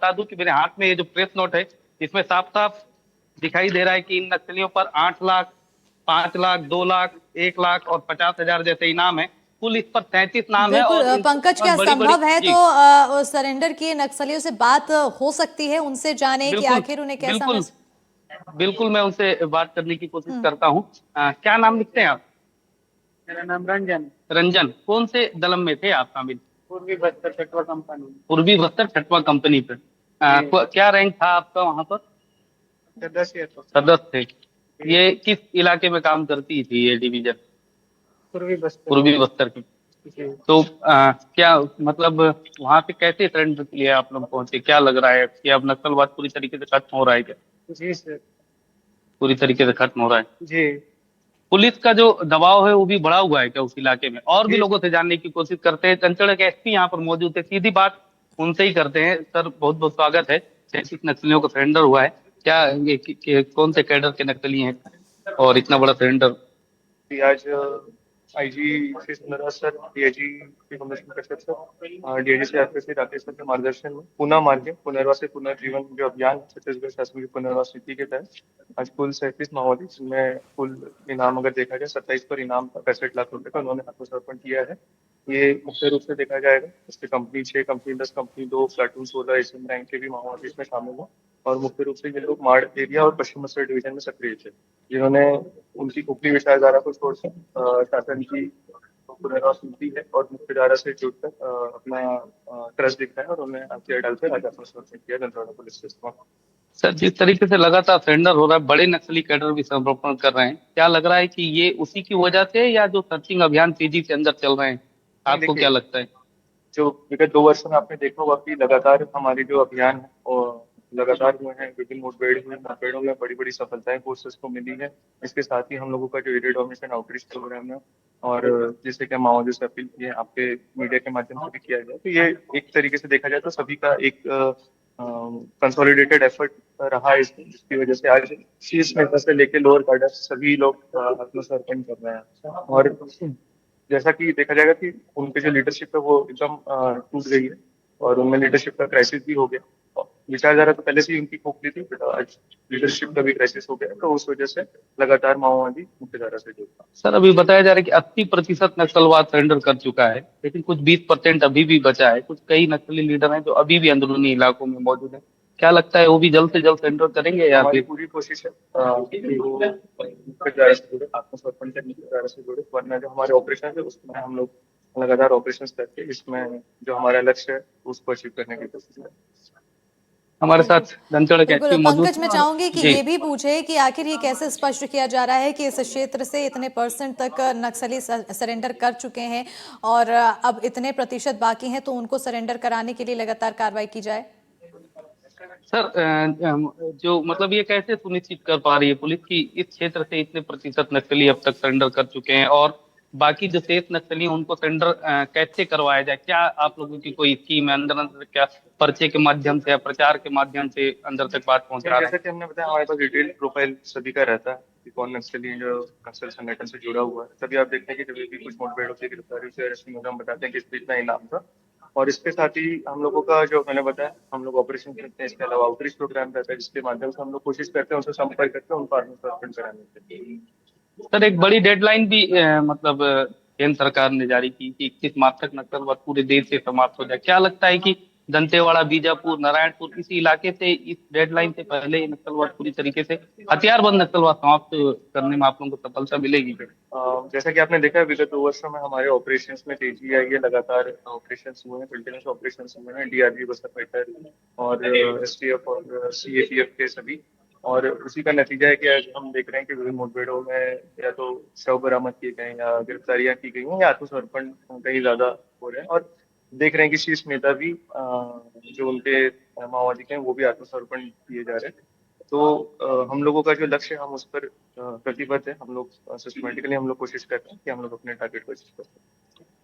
बता दूं कि मेरे हाथ में ये जो प्रेस नोट है, इसमें साफ साफ दिखाई दे रहा है कि इन नक्सलियों पर 8 लाख, 5 लाख, 2 लाख, 1 लाख और 50,000 जैसे इनाम है। कुल इस पर 33 नाम है बिल्कुल और इन पर पंकज, क्या बड़ी बड़ी। संभव है तो जी सरेंडर किए नक्सलियों से बात हो सकती है, उनसे जाने कि बिल्कुल आखिर उन्हें कैसा बिल्कुल मैसेज। बिल्कुल, मैं उनसे बात करने की कोशिश हम्म। करता हूँ। क्या नाम लिखते हैं आप? मेरा नाम रंजन। रंजन, कौन से दलम में थे आप शामिल? पूर्वी बस्तर पेट्रोल कंपनी। पूर्वी बस्तर छठवा कंपनी पे। जी। क्या रैंक था आपका वहां पर? सदस्य तो। सदस्य थे। जी। ये किस इलाके में काम करती थी ये डिवीजन? पूर्वी बस्तर। पूर्वी बस्तर की। जी। तो क्या मतलब वहां पे कैसे ट्रेंड के लिए आप लोग पहुंचे? क्या लग रहा है कि अब नक्सलवाद पूरी तरीके से खत्म हो रहा है क्या? जी सर। पूरी तरीके से खत्म हो रहा है। जी। पुलिस का जो दबाव है वो भी बढ़ा हुआ है क्या उस इलाके में? और भी जी। लोगों से जानने की कोशिश करते हैं। चंचल के एसपी यहाँ पर मौजूद है, सीधी बात उनसे ही करते हैं। सर, बहुत बहुत स्वागत है। 33 नक्सलियों का सरेंडर हुआ है। क्या ये कौन से कैडर के नक्सली हैं और इतना बड़ा सरेंडर? आज IG Shri Sundarraj sir, DIG Shri Kamlesh Kashyap sir, DIG Shri RPC Rakesh sir के मार्गदर्शन में पुनः मार्ग पुनर्वास से पुनर्जीवन जो अभियान छत्तीसगढ़ शासन की पुनर्वास नीति के तहत आज कुल 37 माओवादी, जिनमें कुल इनाम अगर देखा जाए 27 पर इनाम था, 65 लाख रुपए का, उन्होंने आत्मसमर्पण किया है। ये मुख्य रूप से देखा जाएगा, इसके company 6 company 10 company 2 platoon 16 SM rank के भी माओवादी इसमें शामिल हैं। और मुख्य रूप से ये लोग माड़ एरिया और पश्चिम बस्तर डिवीजन में सक्रिय थे, जिन्होंने उनकी उपली विचारधारा को छोड़कर शासन की पुनर्वास नीति है और मुख्यधारा से जुड़कर अपना ट्रस्ट दिखाया और उन्हें हथियार डालकर आज आत्मसमर्पण किया दंतेवाड़ा पुलिस स्टेशन में। सर, जिस तरीके से लगातार सरेंडर हो रहा है, बड़े नक्सली कैडर भी समर्पण कर रहे हैं, क्या लग रहा है कि ये उसी की वजह से या जो सर्चिंग अभियान तेजी से अंदर चल रहे हैं? नहीं आपको क्या देखिए, लगता है? जो विगत 2 वर्ष में आपने देखा होगा कि लगातार हमारी जो अभियान है और लगातार हुए हैं, विभिन्न मुठभेड़ हुए, मुठभेड़ों में बड़ी बड़ी सफलताएं फोर्सेस को मिली है। इसके साथ ही हम लोगों का जो एरिया डोमिनेशन आउटरीच प्रोग्राम है और जैसे कि माओवादियों से अपील की है, आपके मीडिया के माध्यम से भी किया गया, तो ये एक तरीके से देखा जाए तो सभी का एक कंसोलिडेटेड एफर्ट रहा है इसमें, जिसकी वजह से आज शीर्ष नेता से लेकर लोअर कैडर सभी लोग आत्मसमर्पण कर रहे हैं। और जैसा कि देखा जाएगा कि उनकी जो लीडरशिप है वो एकदम टूट गई है और उनमें लीडरशिप का क्राइसिस भी हो गया। विचारधारा तो पहले से ही उनकी खोखली थी, but आज लीडरशिप का भी क्राइसिस हो गया, तो उस वजह से लगातार माओवादी मुख्यधारा से जुड़ता। सर, अभी बताया जा रहा है कि 80% नक्सलवाद सरेंडर कर चुका है, लेकिन कुछ 20% अभी भी बचा है। कुछ कई नक्सली लीडर हैं जो अभी भी अंदरूनी इलाकों में मौजूद हैं। क्या लगता है वो भी जल्द से जल्द सरेंडर करेंगे या हमारी फिर? पूरी कोशिश है कि वो मुख्यधारा से जुड़े, आत्मसमर्पण से मुख्यधारा से जुड़े, वरना जो हमारे ऑपरेशन है उसमें हम लोग लगातार ऑपरेशन करके इसमें जो हमारा लक्ष्य है उसको अचीव करने की कोशिश करें। हमारे बिल्कुल साथ धनचड़ के बिल्कुल एसपी मौजूद पंकज, मैं हैं और चाहूंगी कि जी। ये भी पूछे कि आखिर ये कैसे स्पष्ट किया जा रहा है कि इस क्षेत्र से इतने परसेंट तक नक्सली सरेंडर कर चुके हैं और अब इतने प्रतिशत बाकी हैं, तो उनको सरेंडर कराने के लिए लगातार कार्रवाई की जाए। सर, जो मतलब ये कैसे सुनिश्चित कर पा रही है पुलिस की इस क्षेत्र से इतने प्रतिशत नक्सली अब तक सरेंडर कर चुके हैं, और बाकी जो शेष नक्सली हैं उनको सरेंडर कैसे करवाया जाए? क्या आप लोगों की कोई स्कीम है अंदर अंदर? क्या पर्चे के माध्यम से या प्रचार के माध्यम से अंदर तक बात पहुंचा रहे जैसा हैं? कि हमने बताया, हमारे पास डिटेल प्रोफाइल सभी का रहता है कि कौन नक्सली है जो नक्सल संगठन से जुड़ा हुआ है। तभी आप देखते हैं कि जब भी कुछ मुठभेड़ होती है, गिरफ्तारी से अरेस्ट में, हम बताते हैं कि इस पे इतना इनाम था। और इसके साथ ही हम लोगों का जो मैंने बताया, हम लोग ऑपरेशन करते हैं, इसके अलावा आउटरीच प्रोग्राम रहता है जिसके माध्यम से हम लोग कोशिश करते हैं उनसे संपर्क करके उनको आत्मसमर्पण कराने के लिए। सर, एक बड़ी डेडलाइन भी मतलब केंद्र सरकार ने जारी की कि 21 मार्च तक नक्सलवाद पूरे देश से समाप्त हो जाए। क्या लगता है कि दंतेवाड़ा, बीजापुर, नारायणपुर इसी इलाके से इस डेडलाइन से पहले नक्सलवाद पूरी तरीके से हथियारबंद नक्सलवाद समाप्त करने में आप लोगों को सफलता मिलेगी? जैसा कि आपने देखा है, विगत 2 वर्षों में हमारे ऑपरेशंस में तेजी आई है, लगातार ऑपरेशंस हुए हैं, कंटिन्यूस ऑपरेशंस हुए हैं, डीआरजी बस्तर फाइटर और एसटीएफ और सीएपीएफ के सभी। और उसी का नतीजा है कि आज हम देख रहे हैं कि विभिन्न मुठभेड़ों में या तो शव बरामद किए गए या गिरफ्तारियां की गई हैं या आत्मसमर्पण कहीं ज्यादा हो रहे हैं। और देख रहे हैं कि शीर्ष नेता भी जो उनके माओवादी के हैं वो भी आत्मसमर्पण किए जा रहे हैं। तो हम लोगों का जो लक्ष्य है हम उस पर प्रतिबद्ध है। हम लोग सिस्टमेटिकली हम लोग कोशिश करते हैं कि हम लोग अपने टारगेट को अचीव करें।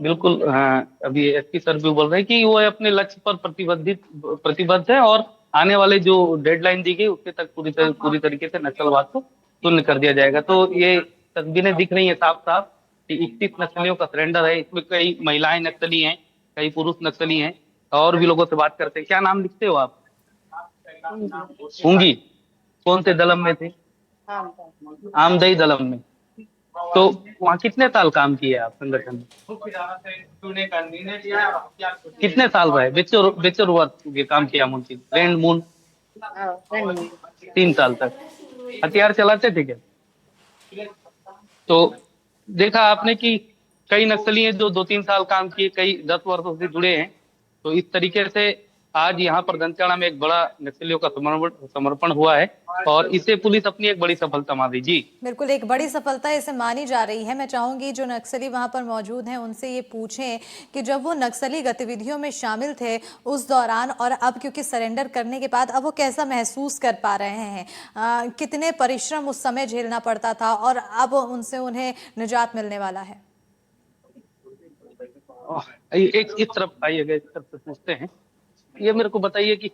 बिल्कुल। हाँ, अभी एसपी सर भी बोल रहे हैं कि वो अपने लक्ष्य पर प्रतिबद्ध है और आने वाले जो डेडलाइन दी गई उसके तक पूरी तरीके से नक्सलवाद को शून्य कर दिया जाएगा। तो ये तस्वीरें दिख रही है साफ साफ कि 21 नक्सलियों का सरेंडर है। इसमें कई महिलाएं नक्सली हैं, कई पुरुष नक्सली हैं, और भी लोगों से बात करते हैं। क्या नाम लिखते हो आप? होंगी। कौन से दलम में थे? आमदई दलम में। तो वहाँ कितने साल काम किए आप संगठन में? कितने साल रहे? बेचर वर्क ये काम किया मुंशी रैंड मून? 3 साल तक। हथियार चलाते थे क्या? तो देखा आपने कि कई नक्सली हैं जो 2-3 साल काम किए, कई 10 वर्षों से जुड़े हैं। तो इस तरीके से आज यहाँ पर दंतेवाड़ा में एक बड़ा नक्सलियों का समर्पण हुआ है और इसे पुलिस अपनी एक बड़ी सफलता मान रही। जी बिल्कुल, एक बड़ी सफलता इसे मानी जा रही है। मैं चाहूंगी जो नक्सली वहां पर मौजूद हैं उनसे ये पूछें कि जब वो नक्सली गतिविधियों में शामिल थे उस दौरान और अब क्योंकि सरेंडर करने के बाद अब वो कैसा महसूस कर पा रहे हैं, कितने परिश्रम उस समय झेलना पड़ता था और अब उनसे उन्हें निजात मिलने वाला है। एक इस तरफ आइएगा, इस तरफ से पूछते हैं। ये मेरे को बताइए कि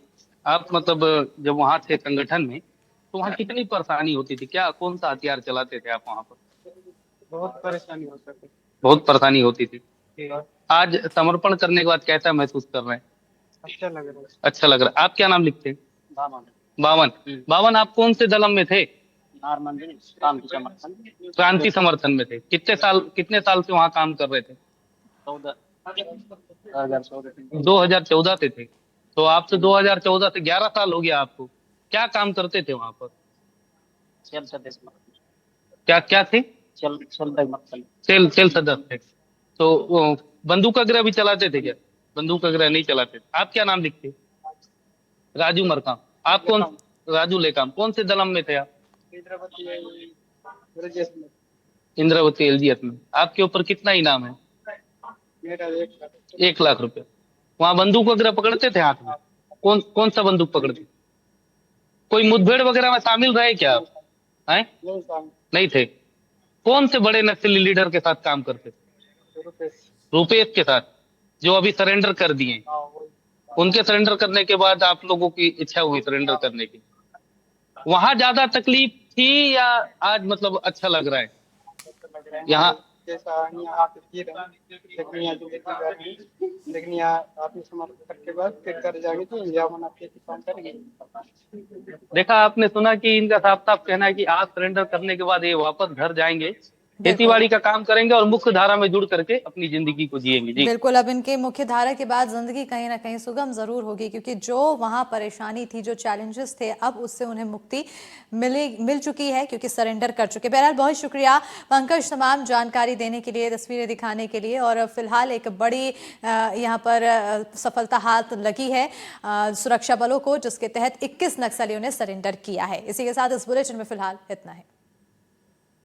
आप मतलब जब वहां थे संगठन में तो वहाँ कितनी परेशानी होती थी? क्या कौन सा हथियार चलाते थे आप वहां पर? बहुत परेशानी होता है। बहुत परेशानी होती थी। आज समर्पण करने के बाद कैसा महसूस कर रहे हैं? अच्छा लग रहा है। अच्छा लग रहा है। आप क्या नाम लिखते हैं? बामन। बावन। बावन, आप कौन से दलम में थे? नॉर्मल क्रांति समर्थन। क्रांति समर्थन में थे। कितने साल से वहाँ काम कर रहे थे? 2014 से थे। तो आपसे 2014 से 11 साल हो गया आपको। क्या काम करते थे वहां पर? सेल सदस्य। क्या क्या थे? सेल सदस्य थे। तो वो बंदूक वगैरह भी चलाते थे क्या? बंदूक वगैरह नहीं चलाते थे। आप क्या नाम लिखते? राजू मरकाम। आप कौन? राजू लेकाम। कौन से दलम में थे आप? इंद्रावती एलजीएस में। आपके ऊपर कितना इनाम है? मेरा 1 लाख रुपए। वहाँ बंदूक वगैरह पकड़ते थे हाथ में? कौन कौन सा बंदूक पकड़ते? कोई मुठभेड़ वगैरह में शामिल रहे क्या आप? हैं? नहीं थे। कौन से बड़े नक्सली लीडर के साथ काम करते थे? रुपेश के साथ, जो अभी सरेंडर कर दिए। उनके सरेंडर करने के बाद आप लोगों की इच्छा हुई सरेंडर करने की। वहां ज्यादा तकलीफ थी या आज मतलब अच्छा लग रहा है? यहाँ जैसा यहाँ लेकिन यहाँ आत्मसमर्पण करके बाद फिर कर जाएंगे तो इंडिया बना के काम करेंगे। देखा आपने, सुना कि इनका साफ साफ कहना है कि आज सरेंडर करने के बाद ये वापस घर जाएंगे, खेती बाड़ी का काम करेंगे और मुख्य धारा में जुड़ करके अपनी जिंदगी को जिएंगे। जी बिल्कुल, अब इनके मुख्य धारा के बाद जिंदगी कहीं ना कहीं सुगम जरूर होगी क्योंकि जो वहां परेशानी थी, जो चैलेंजेस थे, अब उससे उन्हें मुक्ति मिल चुकी है क्योंकि सरेंडर कर चुके। बहरहाल बहुत शुक्रिया पंकज तमाम जानकारी देने के लिए, तस्वीरें दिखाने के लिए। और फिलहाल एक बड़ी यहाँ पर सफलता हाथ लगी है सुरक्षा बलों को, जिसके तहत 21 नक्सलियों ने सरेंडर किया है। इसी के साथ इस बुलेटिन में फिलहाल इतना है।